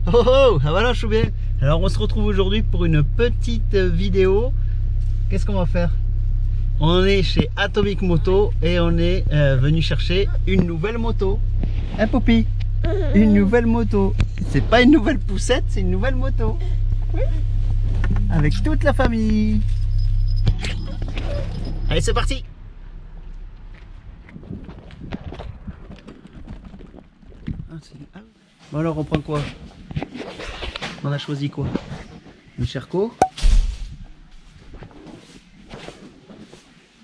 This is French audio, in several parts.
Oh oh, ah voilà Choubet. Alors on se retrouve aujourd'hui pour une petite vidéo. Qu'est-ce qu'on va faire? On est chez Atomic Moto et on est venu chercher une nouvelle moto. Hein Poppy? Une nouvelle moto. C'est pas une nouvelle poussette, c'est une nouvelle moto. Oui. Avec toute la famille. Allez, c'est parti. Bon alors on prend quoi? On a choisi quoi? Une Sherco,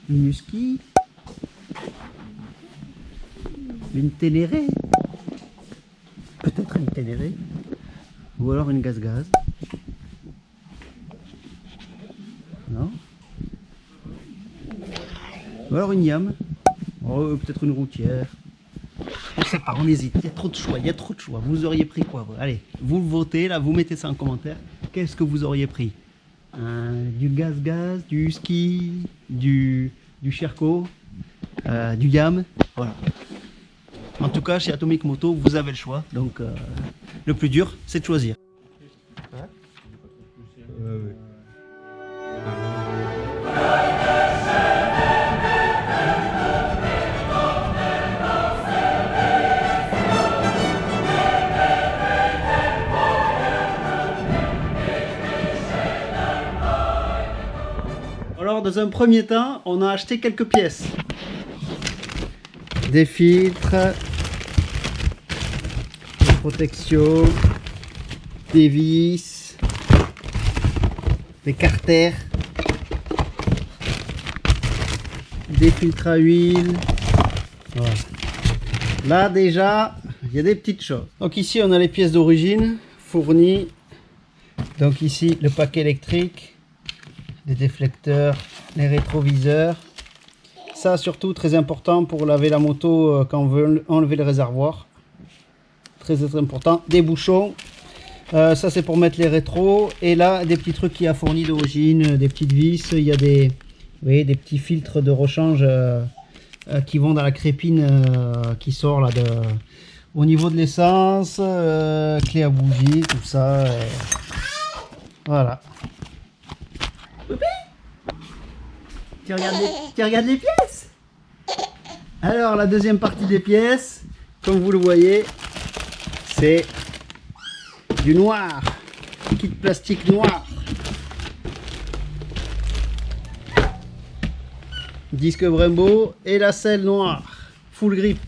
une Husky, une Ténéré, peut-être une Ténéré, ou alors une Gaz-Gaz. Non? Ou alors une Yam, oh, peut-être une routière. Je sais pas, on hésite, il y a trop de choix, il y a trop de choix. Vous auriez pris quoi? Allez, vous le votez là, vous mettez ça en commentaire. Qu'est-ce que vous auriez pris? Du Gaz-Gaz, du Husky, du Sherco, du Yam, voilà. En tout cas, chez Atomic Moto, vous avez le choix. Donc, le plus dur, c'est de choisir. Alors, dans un premier temps, on a acheté quelques pièces. Des filtres, des protections, des vis, des carters, des filtres à huile. Voilà. Là déjà, il y a des petites choses. Donc ici, on a les pièces d'origine fournies. Donc ici, le paquet électrique, les déflecteurs, les rétroviseurs. Ça surtout très important pour laver la moto quand on veut enlever le réservoir. Très important. Des bouchons. Ça c'est pour mettre les rétros. Et là des petits trucs qu'il y a fournis d'origine, des petites vis. Il y a des, vous voyez, des petits filtres de rechange qui vont dans la crépine qui sort là au niveau de l'essence. Clé à bougie, tout ça. Voilà. Tu regardes les pièces? Alors la deuxième partie des pièces, comme vous le voyez, c'est du noir, kit plastique noir, disque Brembo et la selle noire, full grip.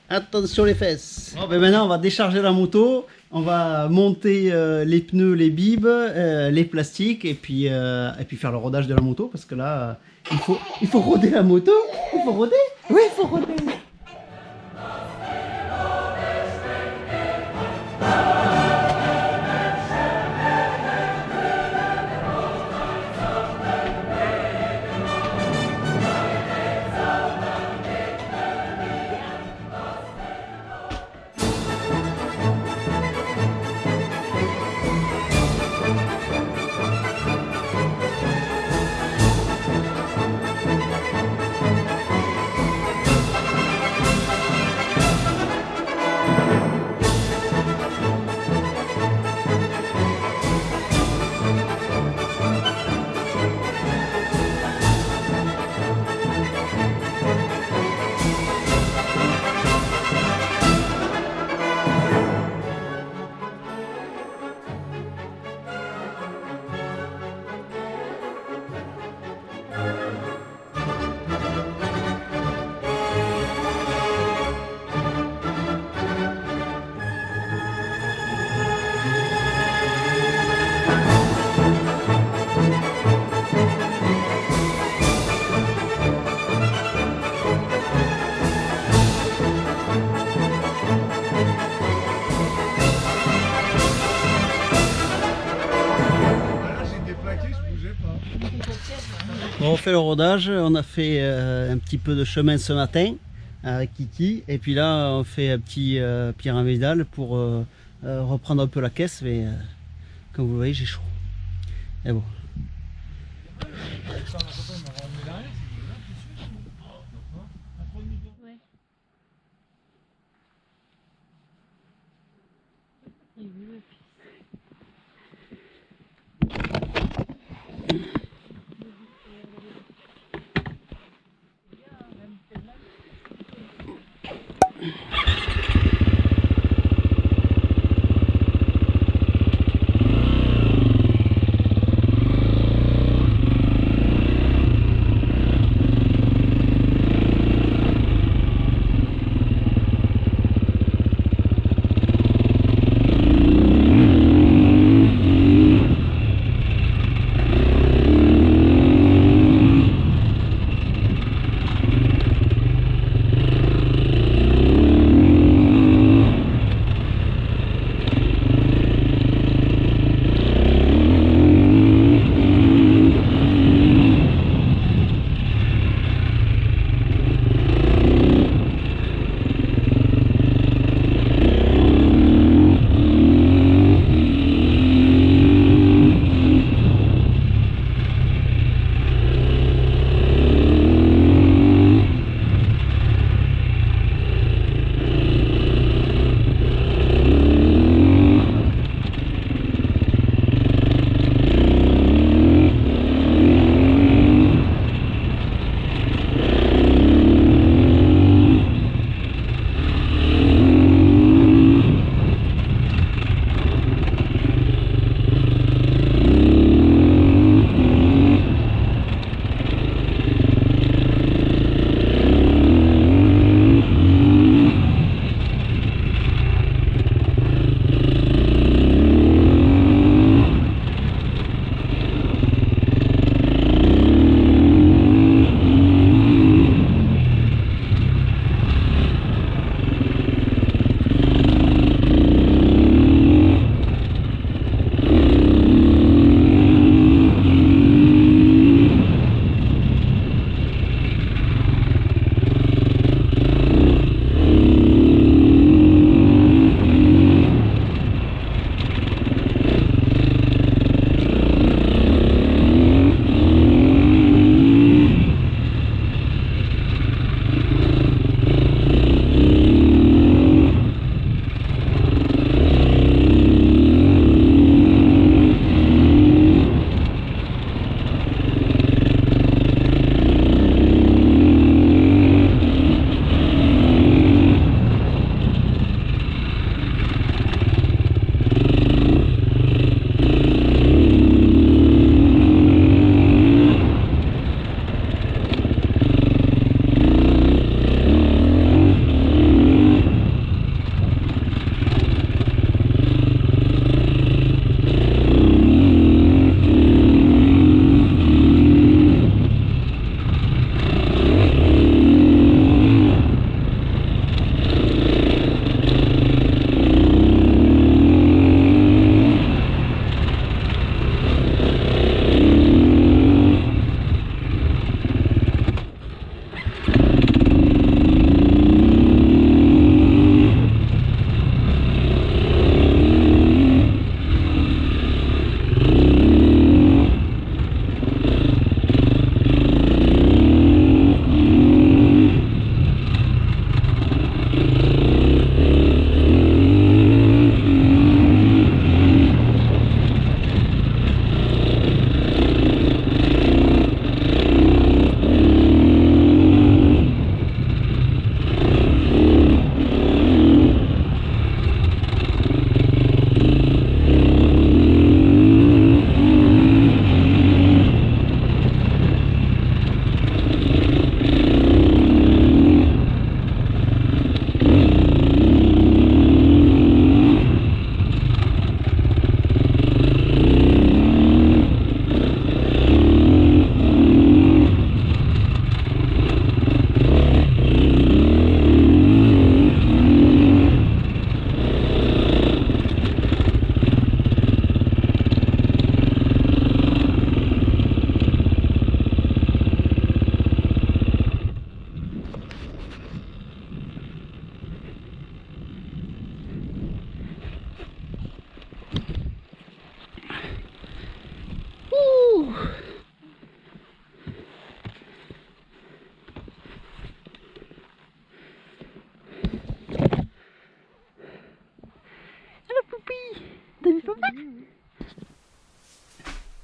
Attention les fesses. Bon, ben maintenant on va décharger la moto, on va monter les pneus, les bibes, les plastiques et puis faire le rodage de la moto parce que là il faut roder la moto. Il faut roder. Oui, il faut roder. Bon, on fait le rodage, on a fait un petit peu de chemin ce matin avec Kiki et puis là on fait un petit pyramidal pour reprendre un peu la caisse, mais comme vous le voyez j'ai chaud. Et bon.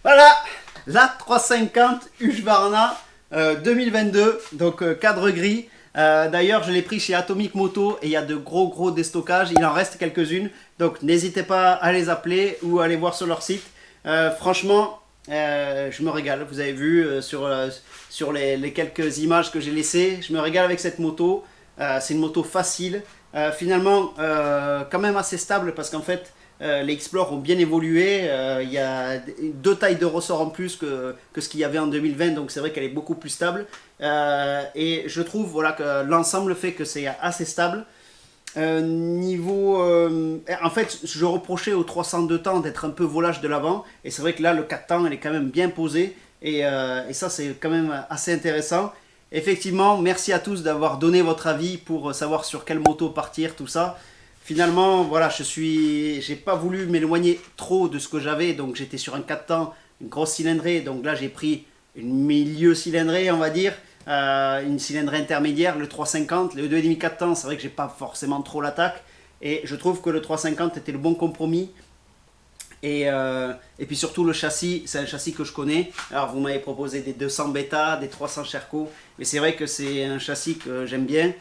Voilà, la 350 Husqvarna 2022, donc cadre gris. D'ailleurs, je l'ai pris chez Atomic Moto et il y a de gros déstockages. Il en reste quelques-unes, donc n'hésitez pas à les appeler ou à aller voir sur leur site. Franchement, je me régale. Vous avez vu sur les quelques images que j'ai laissées, je me régale avec cette moto. C'est une moto facile, finalement quand même assez stable parce qu'en fait les Explore ont bien évolué. Il y a 2 tailles de ressort en plus que ce qu'il y avait en 2020, donc c'est vrai qu'elle est beaucoup plus stable. Et je trouve voilà, que l'ensemble fait que c'est assez stable. En fait, je reprochais au 302 temps d'être un peu volage de l'avant, et c'est vrai que là, le 4 temps, elle est quand même bien posée, et ça, c'est quand même assez intéressant. Effectivement, merci à tous d'avoir donné votre avis pour savoir sur quelle moto partir, tout ça. Finalement, voilà, j'ai pas voulu m'éloigner trop de ce que j'avais, donc j'étais sur un 4 temps, une grosse cylindrée, donc là, j'ai pris une milieu cylindrée, on va dire. Une cylindrée intermédiaire, le 350, le 2,5 4 temps, c'est vrai que j'ai pas forcément trop l'attaque, et je trouve que le 350 était le bon compromis. Et puis surtout le châssis, c'est un châssis que je connais. Alors vous m'avez proposé des 200 Beta, des 300 Sherco, mais c'est vrai que c'est un châssis que j'aime bien.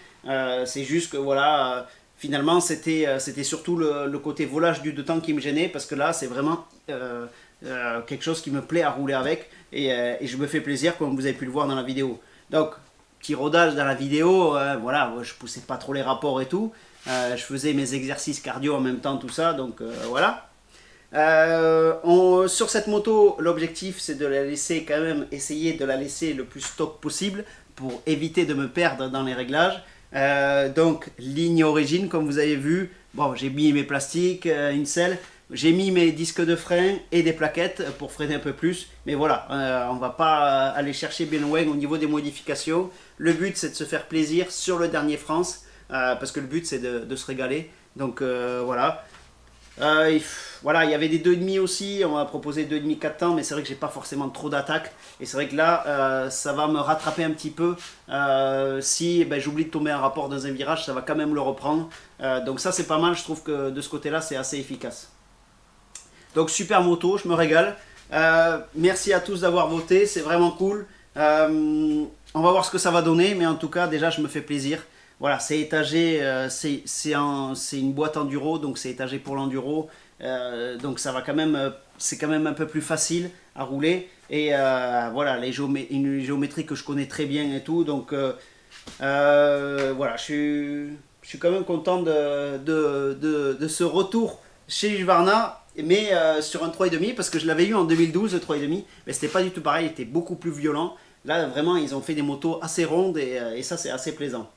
C'est juste que voilà, finalement c'était surtout le côté volage du 2 temps qui me gênait, parce que là c'est vraiment quelque chose qui me plaît à rouler avec, et je me fais plaisir comme vous avez pu le voir dans la vidéo. Donc, petit rodage dans la vidéo, voilà, je poussais pas trop les rapports et tout. Je faisais mes exercices cardio en même temps, tout ça, donc voilà. Sur cette moto, l'objectif c'est de la laisser quand même, essayer de la laisser le plus stock possible pour éviter de me perdre dans les réglages. Donc, ligne origine, comme vous avez vu, bon, j'ai mis mes plastiques, une selle. J'ai mis mes disques de frein et des plaquettes pour freiner un peu plus. Mais voilà, on ne va pas aller chercher bien loin au niveau des modifications. Le but, c'est de se faire plaisir sur le dernier France. Parce que le but, c'est de se régaler. Donc voilà. Voilà, il y avait des 2,5 aussi. On m'a proposé 2,5 4 temps. Mais c'est vrai que j'ai pas forcément trop d'attaque. Et c'est vrai que là, ça va me rattraper un petit peu. Si j'oublie de tomber un rapport dans un virage, ça va quand même le reprendre. Donc ça, c'est pas mal. Je trouve que de ce côté-là, c'est assez efficace. Donc super moto, je me régale. Merci à tous d'avoir voté, c'est vraiment cool. On va voir ce que ça va donner, mais en tout cas déjà je me fais plaisir. Voilà, c'est étagé, c'est une boîte enduro, donc c'est étagé pour l'enduro. Donc ça va quand même, c'est quand même un peu plus facile à rouler. Et voilà, une géométrie que je connais très bien et tout. Donc voilà, je suis quand même content de ce retour chez Husqvarna, mais sur un 3,5, parce que je l'avais eu en 2012, le 3,5, mais c'était pas du tout pareil, il était beaucoup plus violent. Là, vraiment, ils ont fait des motos assez rondes, et ça, c'est assez plaisant.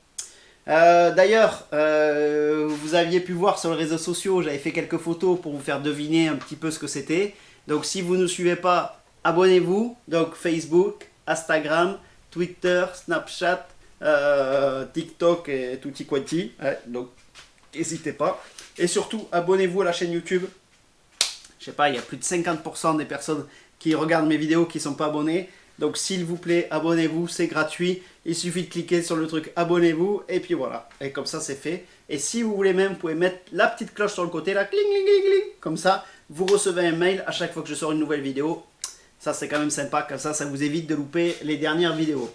D'ailleurs, vous aviez pu voir sur les réseaux sociaux, j'avais fait quelques photos pour vous faire deviner un petit peu ce que c'était. Donc, si vous ne nous suivez pas, abonnez-vous. Donc, Facebook, Instagram, Twitter, Snapchat, TikTok et tutti quanti. Donc, n'hésitez pas. Et surtout, abonnez-vous à la chaîne YouTube. Je sais pas, il y a plus de 50% des personnes qui regardent mes vidéos qui ne sont pas abonnées. Donc s'il vous plaît, abonnez-vous, c'est gratuit. Il suffit de cliquer sur le truc abonnez-vous et puis voilà. Et comme ça, c'est fait. Et si vous voulez même, vous pouvez mettre la petite cloche sur le côté, là, cling, cling, cling, cling. Comme ça, vous recevez un mail à chaque fois que je sors une nouvelle vidéo. Ça, c'est quand même sympa. Comme ça vous évite de louper les dernières vidéos.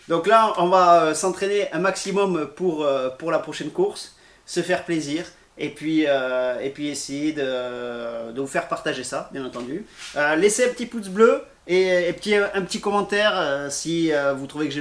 Donc là, on va s'entraîner un maximum pour la prochaine course. Se faire plaisir. Et puis essayer de vous faire partager ça, bien entendu. Laissez un petit pouce bleu et un petit commentaire si vous trouvez que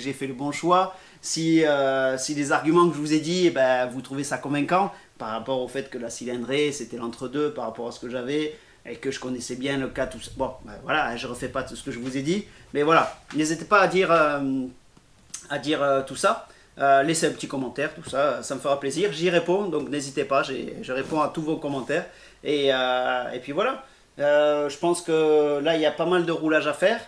j'ai fait le bon choix, si les arguments que je vous ai dit, vous trouvez ça convaincant par rapport au fait que la cylindrée c'était l'entre-deux par rapport à ce que j'avais et que je connaissais bien le cas, tout ça. Bon, voilà, je refais pas tout ce que je vous ai dit, mais voilà, n'hésitez pas à dire tout ça. Laissez un petit commentaire, tout ça, ça me fera plaisir. J'y réponds, donc n'hésitez pas, je réponds à tous vos commentaires. Et puis voilà, je pense que là, il y a pas mal de roulage à faire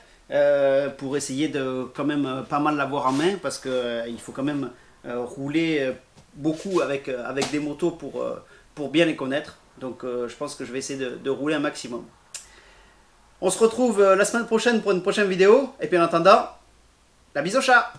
pour essayer de quand même pas mal l'avoir en main, parce qu'il faut quand même rouler beaucoup avec des motos pour bien les connaître. Donc je pense que je vais essayer de rouler un maximum. On se retrouve la semaine prochaine pour une prochaine vidéo. Et puis en attendant, la bise au chat!